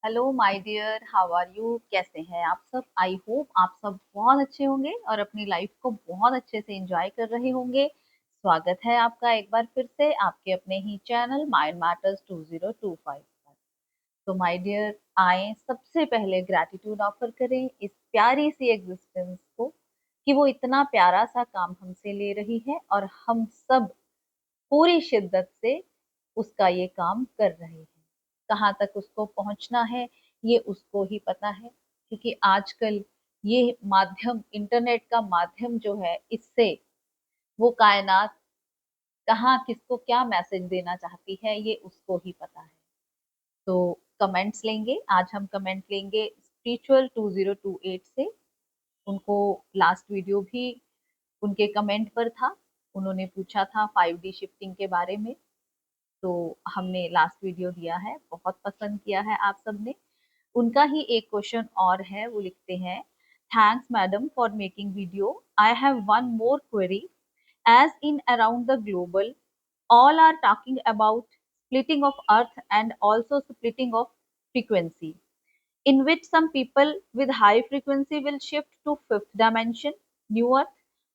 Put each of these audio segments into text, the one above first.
Hello my dear, how are you? कैसे हैं आप सब? आई होप आप सब बहुत अच्छे होंगे और अपनी लाइफ को बहुत अच्छे से एंजॉय कर रहे होंगे। स्वागत है आपका एक बार फिर से आपके अपने ही चैनल माइंड मैटर्स 2025 पर। तो माय डियर, आए सबसे पहले ग्रैटिट्यूड ऑफर करें इस प्यारी सी एग्जिस्टेंस को कि वो इतना प्यारा सा काम हमसे ले रही है और हम सब पूरी शिद्दत से उसका ये काम कर रहे हैं। कहाँ तक उसको पहुंचना है ये उसको ही पता है, क्योंकि आजकल ये माध्यम, इंटरनेट का माध्यम जो है, इससे वो कायनात कहाँ किसको क्या मैसेज देना चाहती है ये उसको ही पता है। तो कमेंट्स लेंगे, आज हम कमेंट लेंगे स्पिरिचुअल 2028 से। उनको लास्ट वीडियो भी उनके कमेंट पर था, उन्होंने पूछा था 5D शिफ्टिंग के बारे में। तो हमने लास्ट वीडियो दिया है, बहुत पसंद किया है आप सबने। उनका ही एक क्वेश्चन और है, वो लिखते हैं, thanks madam for making video. I have one more query. As in around the global all are talking about splitting of earth and also splitting of frequency, in which some people with high frequency will shift to fifth dimension, new earth,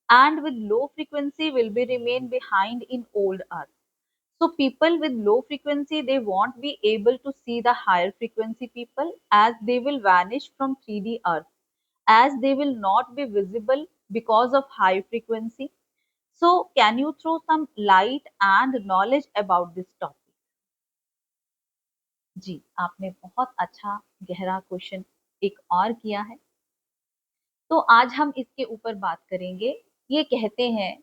and with low frequency will be remain behind in old earth. So people with low frequency, they won't be able to see the higher frequency people, as they will vanish from 3D earth, as they will not be visible because of high frequency. So can you throw some light and knowledge about this topic? जी, आपने बहुत अच्छा गहरा question एक और किया है। तो आज हम इसके ऊपर बात करेंगे। ये कहते हैं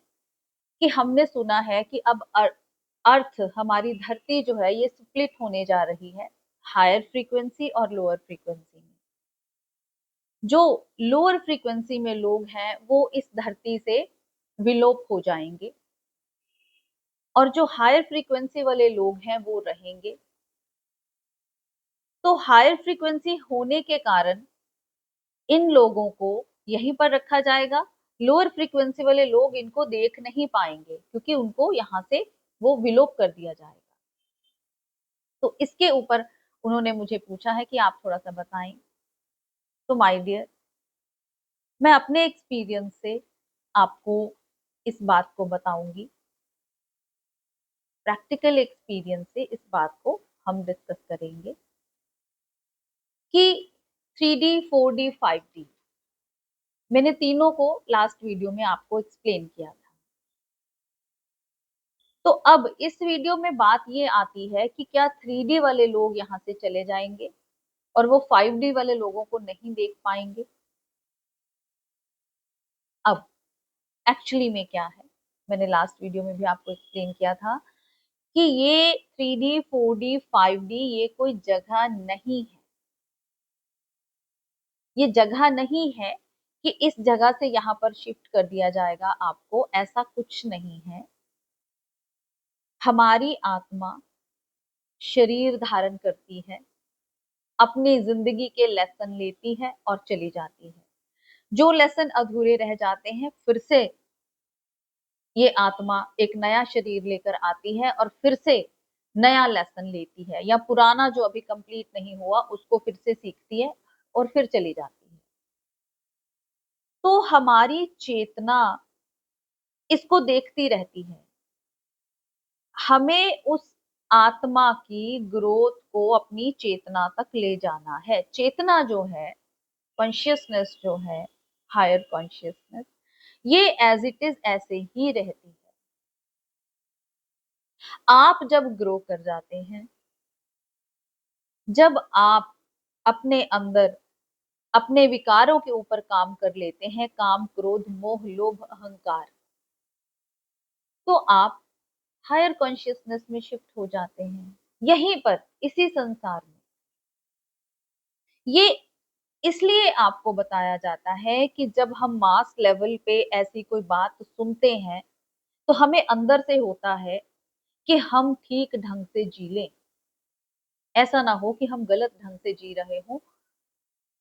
कि हमने सुना है कि अब अर्थ, हमारी धरती जो है, ये स्प्लिट होने जा रही है हायर फ्रीक्वेंसी और लोअर फ्रीक्वेंसी में। जो लोअर फ्रीक्वेंसी में लोग हैं वो इस धरती से विलोप हो जाएंगे और जो हायर फ्रीक्वेंसी वाले लोग हैं वो रहेंगे। तो हायर फ्रीक्वेंसी होने के कारण इन लोगों को यहीं पर रखा जाएगा। लोअर फ्रीक्वेंसी वाले लोग इनको देख नहीं पाएंगे क्योंकि उनको यहाँ से वो विलोप कर दिया जाएगा। तो इसके ऊपर उन्होंने मुझे पूछा है कि आप थोड़ा सा बताएं। तो माय डियर, मैं अपने एक्सपीरियंस से आपको इस बात को बताऊंगी। प्रैक्टिकल एक्सपीरियंस से इस बात को हम डिस्कस करेंगे कि 3D, 4D, 5D, मैंने तीनों को लास्ट वीडियो में आपको एक्सप्लेन किया था। तो अब इस वीडियो में बात ये आती है कि क्या 3D वाले लोग यहाँ से चले जाएंगे और वो 5D वाले लोगों को नहीं देख पाएंगे? अब एक्चुअली में क्या है, मैंने लास्ट वीडियो में भी आपको एक्सप्लेन किया था कि ये 3D, 4D, 5D ये कोई जगह नहीं है। ये जगह नहीं है कि इस जगह से यहाँ पर शिफ्ट कर दिया जाएगा आपको, ऐसा कुछ नहीं है। हमारी आत्मा शरीर धारण करती है, अपनी जिंदगी के लेसन लेती है और चली जाती है। जो लेसन अधूरे रह जाते हैं, फिर से ये आत्मा एक नया शरीर लेकर आती है और फिर से नया लेसन लेती है, या पुराना जो अभी कंप्लीट नहीं हुआ उसको फिर से सीखती है और फिर चली जाती है। तो हमारी चेतना इसको देखती रहती है। हमें उस आत्मा की ग्रोथ को अपनी चेतना तक ले जाना है। चेतना जो है, कॉन्शियसनेस जो है, हायर कॉन्शियसनेस, ये एज इट इज ऐसे ही रहती है। आप जब ग्रो कर जाते हैं, जब आप अपने अंदर अपने विकारों के ऊपर काम कर लेते हैं, काम, क्रोध, मोह, लोभ, अहंकार, तो आप हायर कॉन्शियसनेस में शिफ्ट हो जाते हैं, यहीं पर इसी संसार में। ये इसलिए आपको बताया जाता है कि जब हम मास लेवल पे ऐसी कोई बात सुनते हैं तो हमें अंदर से होता है कि हम ठीक ढंग से जी लें। ऐसा ना हो कि हम गलत ढंग से जी रहे हों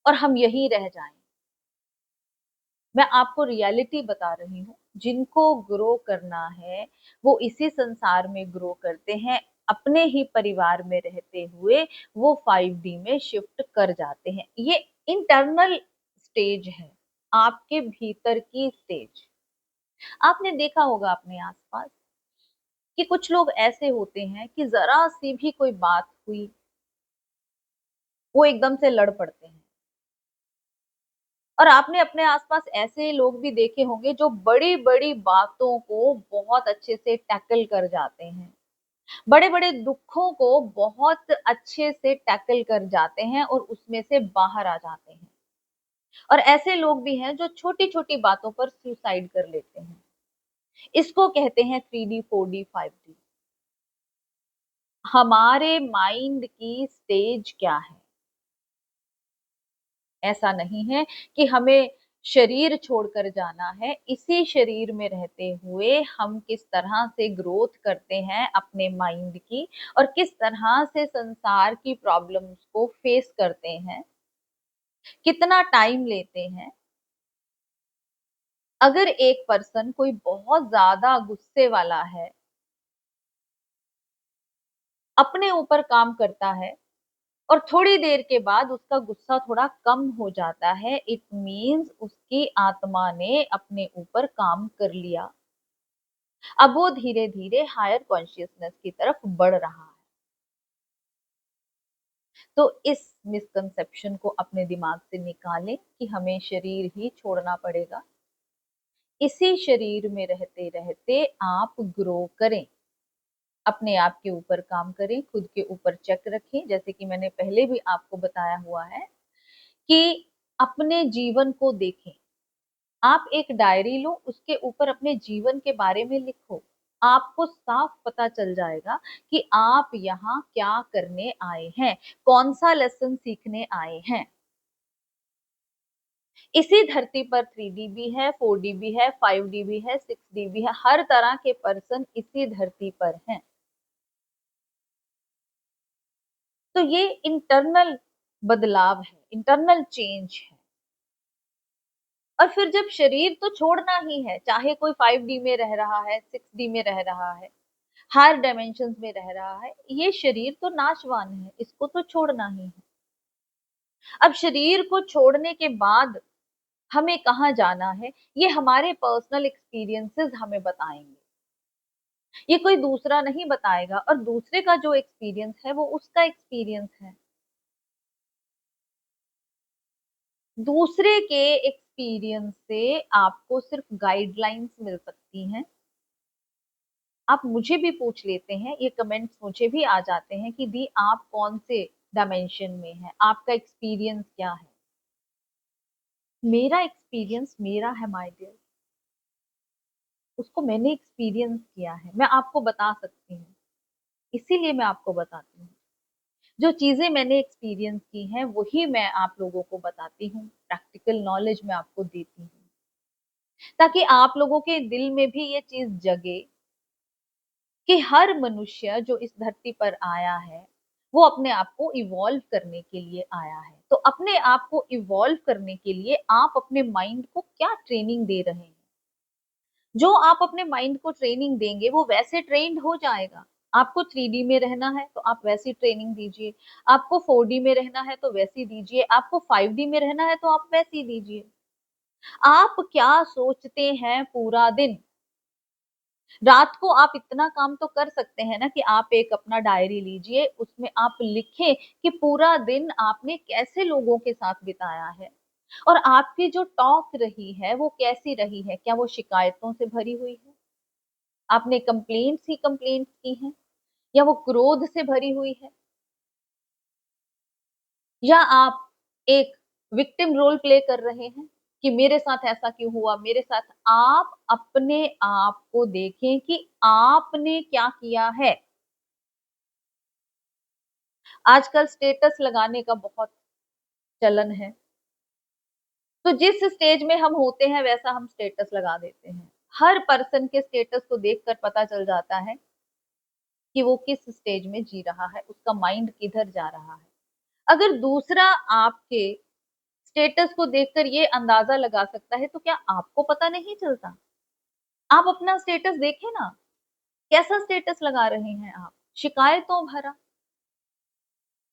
और हम यहीं रह जाएं। मैं आपको रियलिटी बता रही हूँ। जिनको ग्रो करना है वो इसी संसार में ग्रो करते हैं। अपने ही परिवार में रहते हुए वो 5D में शिफ्ट कर जाते हैं। ये इंटरनल स्टेज है, आपके भीतर की स्टेज। आपने देखा होगा अपने आसपास कि कुछ लोग ऐसे होते हैं कि जरा सी भी कोई बात हुई, वो एकदम से लड़ पड़ते हैं। और आपने अपने आसपास ऐसे लोग भी देखे होंगे जो बड़ी-बड़ी बातों को बहुत अच्छे से टैकल कर जाते हैं। बड़े-बड़े दुखों को बहुत अच्छे से टैकल कर जाते हैं और उसमें से बाहर आ जाते हैं। और ऐसे लोग भी हैं जो छोटी-छोटी बातों पर सुसाइड कर लेते हैं। इसको कहते हैं 3D, 4D, 5D। हमारे माइंड की स्टेज क्या है? ऐसा नहीं है कि हमें शरीर छोड़कर जाना है, इसी शरीर में रहते हुए हम किस तरह से ग्रोथ करते हैं अपने माइंड की और किस तरह से संसार की प्रॉब्लम्स को फेस करते हैं, कितना टाइम लेते हैं। अगर एक पर्सन कोई बहुत ज्यादा गुस्से वाला है, अपने ऊपर काम करता है और थोड़ी देर के बाद उसका गुस्सा थोड़ा कम हो जाता है, इट मीन्स उसकी आत्मा ने अपने ऊपर काम कर लिया। अब वो धीरे धीरे हायर कॉन्शियसनेस की तरफ बढ़ रहा है। तो इस मिसकंसेप्शन को अपने दिमाग से निकालें कि हमें शरीर ही छोड़ना पड़ेगा। इसी शरीर में रहते रहते आप ग्रो करें, अपने आप के ऊपर काम करें, खुद के ऊपर चेक रखें। जैसे कि मैंने पहले भी आपको बताया हुआ है कि अपने जीवन को देखें। आप एक डायरी लो, उसके ऊपर अपने जीवन के बारे में लिखो। आपको साफ पता चल जाएगा कि आप यहाँ क्या करने आए हैं, कौन सा लेसन सीखने आए हैं। इसी धरती पर 3D भी है, 4D भी है, 5D भी है, 6D भी है। हर तरह के पर्सन इसी धरती पर हैं। तो ये इंटरनल बदलाव है, इंटरनल चेंज है। और फिर जब शरीर तो छोड़ना ही है, चाहे कोई 5D में रह रहा है, 6D में रह रहा है, हर डायमेंशंस में रह रहा है, ये शरीर तो नाशवान है, इसको तो छोड़ना ही है। अब शरीर को छोड़ने के बाद हमें कहाँ जाना है, ये हमारे पर्सनल एक्सपीरियंसेस हमें बताएंगे। ये कोई दूसरा नहीं बताएगा, और दूसरे का जो एक्सपीरियंस है वो उसका एक्सपीरियंस है। दूसरे के एक्सपीरियंस से आपको सिर्फ गाइडलाइंस मिल सकती हैं। आप मुझे भी पूछ लेते हैं, ये कमेंट्स मुझे भी आ जाते हैं कि दी आप कौन से डायमेंशन में हैं, आपका एक्सपीरियंस क्या है। मेरा एक्सपीरियंस मेरा है माय डियर, उसको मैंने एक्सपीरियंस किया है, मैं आपको बता सकती हूँ। इसीलिए मैं आपको बताती हूँ, जो चीजें मैंने एक्सपीरियंस की हैं वही मैं आप लोगों को बताती हूँ, प्रैक्टिकल नॉलेज मैं आपको देती हूँ, ताकि आप लोगों के दिल में भी ये चीज जगे कि हर मनुष्य जो इस धरती पर आया है वो अपने आप को इवॉल्व करने के लिए आया है। तो अपने आप को इवॉल्व करने के लिए आप अपने माइंड को क्या ट्रेनिंग दे रहे हैं? जो आप अपने माइंड को ट्रेनिंग देंगे वो वैसे ट्रेंड हो जाएगा। आपको 3D में रहना है तो आप वैसी ट्रेनिंग दीजिए, आपको 4D में रहना है तो वैसी दीजिए, आपको 5D में रहना है तो आप वैसी दीजिए। आप क्या सोचते हैं पूरा दिन? रात को आप इतना काम तो कर सकते हैं ना कि आप एक अपना डायरी लीजिए, उसमें आप लिखें कि पूरा दिन आपने कैसे लोगों के साथ बिताया है और आपकी जो टॉक रही है वो कैसी रही है। क्या वो शिकायतों से भरी हुई है? आपने कंप्लेंट्स ही कंप्लेंट्स की हैं, या वो क्रोध से भरी हुई है, या आप एक विक्टिम रोल प्ले कर रहे हैं कि मेरे साथ ऐसा क्यों हुआ, मेरे साथ। आप अपने आप को देखें कि आपने क्या किया है। आजकल स्टेटस लगाने का बहुत चलन है, तो जिस स्टेज में हम होते हैं वैसा हम स्टेटस लगा देते हैं। हर पर्सन के स्टेटस को देखकर पता चल जाता है कि वो किस स्टेज में जी रहा है, उसका माइंड किधर जा रहा है। अगर दूसरा आपके स्टेटस को देखकर ये अंदाजा लगा सकता है तो क्या आपको पता नहीं चलता? आप अपना स्टेटस देखें ना, कैसा स्टेटस लगा रहे हैं आप? शिकायतों भरा।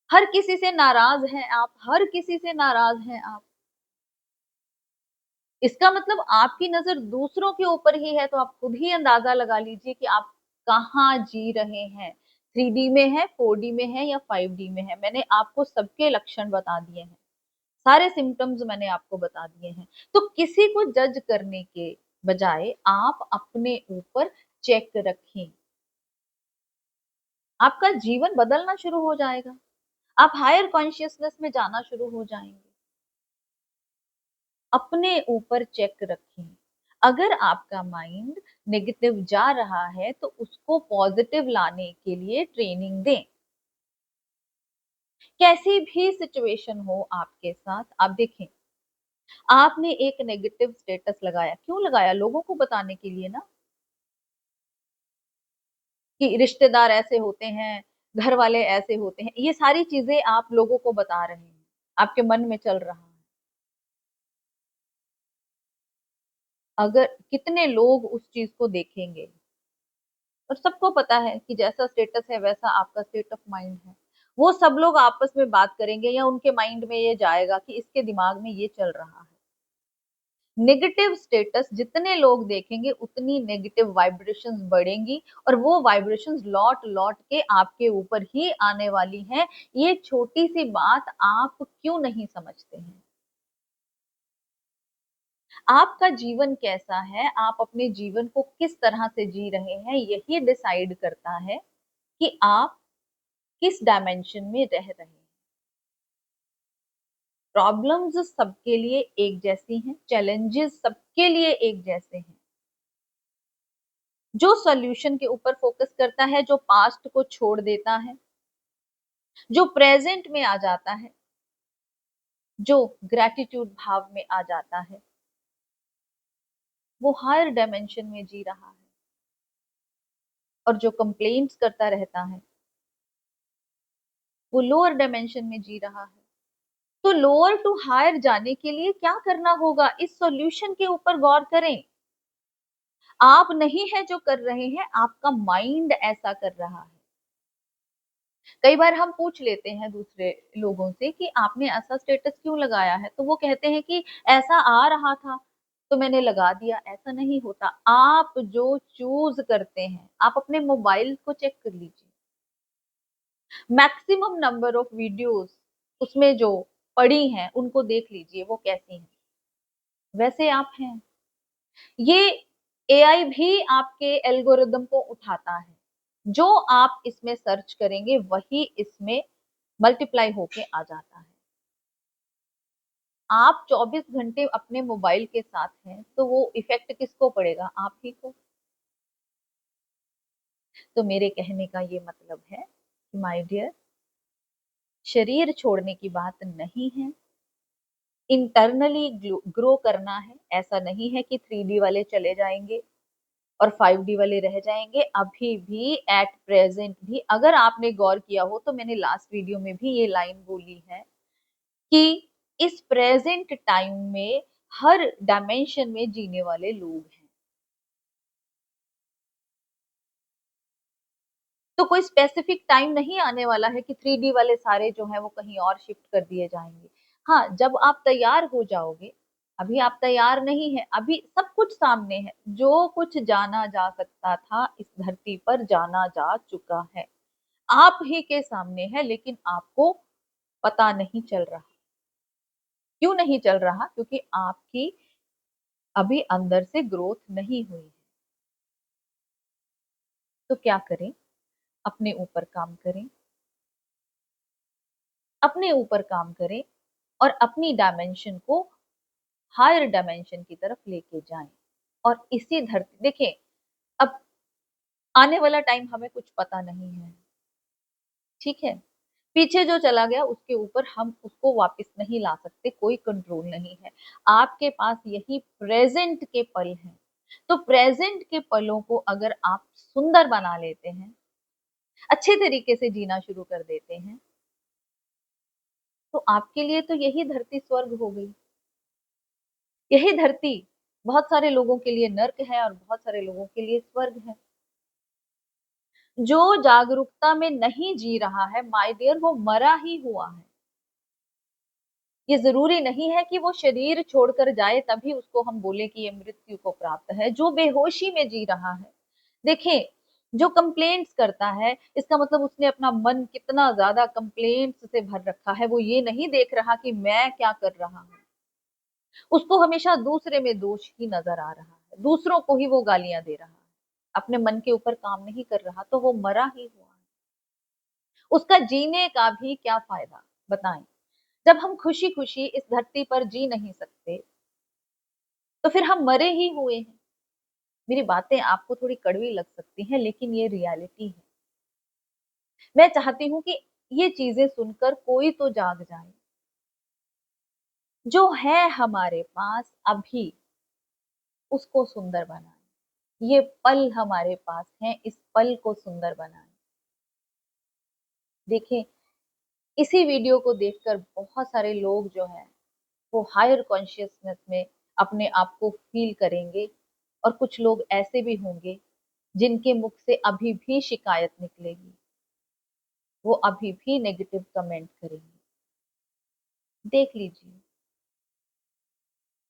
हर किसी से नाराज हैं आप, हर किसी से नाराज हैं आप। इसका मतलब आपकी नजर दूसरों के ऊपर ही है, तो आप खुद ही अंदाजा लगा लीजिए कि आप कहाँ जी रहे हैं। 3D में है, 4D में है या 5D में है। मैंने आपको सबके लक्षण बता दिए हैं, सारे सिम्टम्स मैंने आपको बता दिए हैं। तो किसी को जज करने के बजाय आप अपने ऊपर चेक रखें, आपका जीवन बदलना शुरू हो जाएगा। आप हायर कॉन्शियसनेस में जाना शुरू हो जाएंगे। अपने ऊपर चेक रखें। अगर आपका माइंड नेगेटिव जा रहा है तो उसको पॉजिटिव लाने के लिए ट्रेनिंग दें। कैसी भी सिचुएशन हो आपके साथ, आप देखें, आपने एक नेगेटिव स्टेटस लगाया, क्यों लगाया? लोगों को बताने के लिए ना, कि रिश्तेदार ऐसे होते हैं, घर वाले ऐसे होते हैं। ये सारी चीजें आप लोगों को बता रहे हैं, आपके मन में चल रहा है। अगर कितने लोग उस चीज को देखेंगे, और सबको पता है कि जैसा स्टेटस है वैसा आपका स्टेट ऑफ माइंड है। वो सब लोग आपस में बात करेंगे या उनके माइंड में ये जाएगा कि इसके दिमाग में ये चल रहा है। नेगेटिव स्टेटस जितने लोग देखेंगे उतनी नेगेटिव वाइब्रेशंस बढ़ेंगी, और वो वाइब्रेशंस लौट लौट के आपके ऊपर ही आने वाली हैं। ये छोटी सी बात आप क्यों नहीं समझते हैं? आपका जीवन कैसा है, आप अपने जीवन को किस तरह से जी रहे हैं, यही डिसाइड करता है कि आप किस डायमेंशन में रह रहे हैं। प्रॉब्लम्स सबके लिए एक जैसी हैं, चैलेंजेस सबके लिए एक जैसे हैं। जो सॉल्यूशन के ऊपर फोकस करता है, जो पास्ट को छोड़ देता है, जो प्रेजेंट में आ जाता है, जो ग्रैटिट्यूड भाव में आ जाता है, वो हायर डायमेंशन में जी रहा है। और जो कंप्लेंट्स करता रहता है, वो लोअर डायमेंशन में जी रहा है। तो लोअर टू हायर जाने के लिए क्या करना होगा, इस सॉल्यूशन के ऊपर गौर करें। आप नहीं है जो कर रहे हैं, आपका माइंड ऐसा कर रहा है। कई बार हम पूछ लेते हैं दूसरे लोगों से कि आपने ऐसा स्टेटस क्यों लगाया है, तो वो कहते हैं कि ऐसा आ रहा था तो मैंने लगा दिया। ऐसा नहीं होता। आप जो चूज करते हैं, आप अपने मोबाइल को चेक कर लीजिए, मैक्सिमम नंबर ऑफ वीडियोस उसमें जो पड़ी हैं उनको देख लीजिए, वो कैसी हैं, वैसे आप हैं। ये एआई भी आपके एल्गोरिदम को उठाता है। जो आप इसमें सर्च करेंगे वही इसमें मल्टीप्लाई होके आ जाता है। आप 24 घंटे अपने मोबाइल के साथ हैं तो वो इफेक्ट किसको पड़ेगा? आप ही को। तो मेरे कहने का ये मतलब है कि माय डियर, शरीर छोड़ने की बात नहीं है, इंटरनली ग्रो करना है। ऐसा नहीं है कि 3D वाले चले जाएंगे और 5D वाले रह जाएंगे। अभी भी एट प्रेजेंट भी, अगर आपने गौर किया हो तो मैंने लास्ट वीडियो में भी ये लाइन बोली है कि इस प्रेजेंट टाइम में हर डायमेंशन में जीने वाले लोग हैं। तो कोई स्पेसिफिक टाइम नहीं आने वाला है कि 3D वाले सारे जो है वो कहीं और शिफ्ट कर दिए जाएंगे। हाँ, जब आप तैयार हो जाओगे, अभी आप तैयार नहीं है, अभी सब कुछ सामने है। जो कुछ जाना जा सकता था इस धरती पर जाना जा चुका है, आप ही के सामने है, लेकिन आपको पता नहीं चल रहा। क्यों नहीं चल रहा? क्योंकि आपकी अभी अंदर से ग्रोथ नहीं हुई है। तो क्या करें? अपने ऊपर काम करें, अपने ऊपर काम करें, और अपनी डायमेंशन को हायर डायमेंशन की तरफ लेके जाएं। और इसी धरती, देखें, अब आने वाला टाइम हमें कुछ पता नहीं है, ठीक है? पीछे जो चला गया उसके ऊपर हम उसको वापस नहीं ला सकते, कोई कंट्रोल नहीं है। आपके पास यही प्रेजेंट के पल हैं। तो प्रेजेंट के पलों को अगर आप सुंदर बना लेते हैं, अच्छे तरीके से जीना शुरू कर देते हैं, तो आपके लिए तो यही धरती स्वर्ग हो गई। यही धरती बहुत सारे लोगों के लिए नर्क है और बहुत सारे लोगों के लिए स्वर्ग है। जो जागरूकता में नहीं जी रहा है माय डियर, वो मरा ही हुआ है। ये जरूरी नहीं है कि वो शरीर छोड़कर जाए तभी उसको हम बोले कि ये मृत्यु को प्राप्त है। जो बेहोशी में जी रहा है, देखें, जो कंप्लेंट्स करता है, इसका मतलब उसने अपना मन कितना ज्यादा कंप्लेंट्स से भर रखा है। वो ये नहीं देख रहा कि मैं क्या कर रहा हूँ। उसको हमेशा दूसरे में दोष ही नजर आ रहा है, दूसरों को ही वो गालियां दे रहा है, अपने मन के ऊपर काम नहीं कर रहा, तो वो मरा ही हुआ है। उसका जीने का भी क्या फायदा, बताएं। जब हम खुशी खुशी इस धरती पर जी नहीं सकते, तो फिर हम मरे ही हुए हैं। मेरी बातें आपको थोड़ी कड़वी लग सकती हैं, लेकिन ये रियलिटी है। मैं चाहती हूँ कि ये चीजें सुनकर कोई तो जाग जाए। जो है हमारे पास अभी, उसको सुंदर बनाए। ये पल हमारे पास है, इस पल को सुंदर बनाए। देखें, इसी वीडियो को देखकर बहुत सारे लोग जो हैं, वो हायर कॉन्शियसनेस में अपने आप को फील करेंगे, और कुछ लोग ऐसे भी होंगे जिनके मुख से अभी भी शिकायत निकलेगी, वो अभी भी नेगेटिव कमेंट करेंगे। देख लीजिए,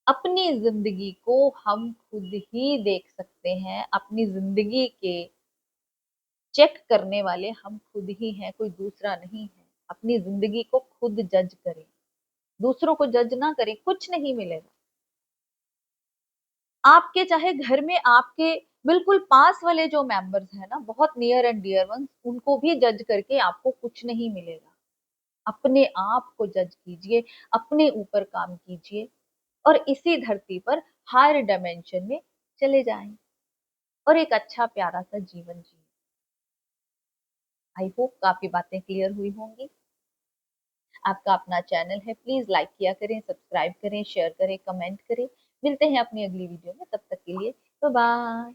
अपनी जिंदगी को हम खुद ही देख सकते हैं। अपनी जिंदगी के चेक करने वाले हम खुद ही हैं, कोई दूसरा नहीं है। अपनी जिंदगी को खुद जज करें, दूसरों को जज ना करें, कुछ नहीं मिलेगा। आपके चाहे घर में आपके बिल्कुल पास वाले जो मेंबर्स हैं ना, बहुत नियर एंड डियर वंस, उनको भी जज करके आपको कुछ नहीं मिलेगा। अपने आप को जज कीजिए, अपने ऊपर काम कीजिए, और इसी धरती पर हायर डायमेंशन में चले जाएं और एक अच्छा प्यारा सा जीवन जिए। आई होप काफी बातें क्लियर हुई होंगी। आपका अपना चैनल है, प्लीज लाइक किया करें, सब्सक्राइब करें, शेयर करें, कमेंट करें। मिलते हैं अपनी अगली वीडियो में, तब तक के लिए बाय बाय।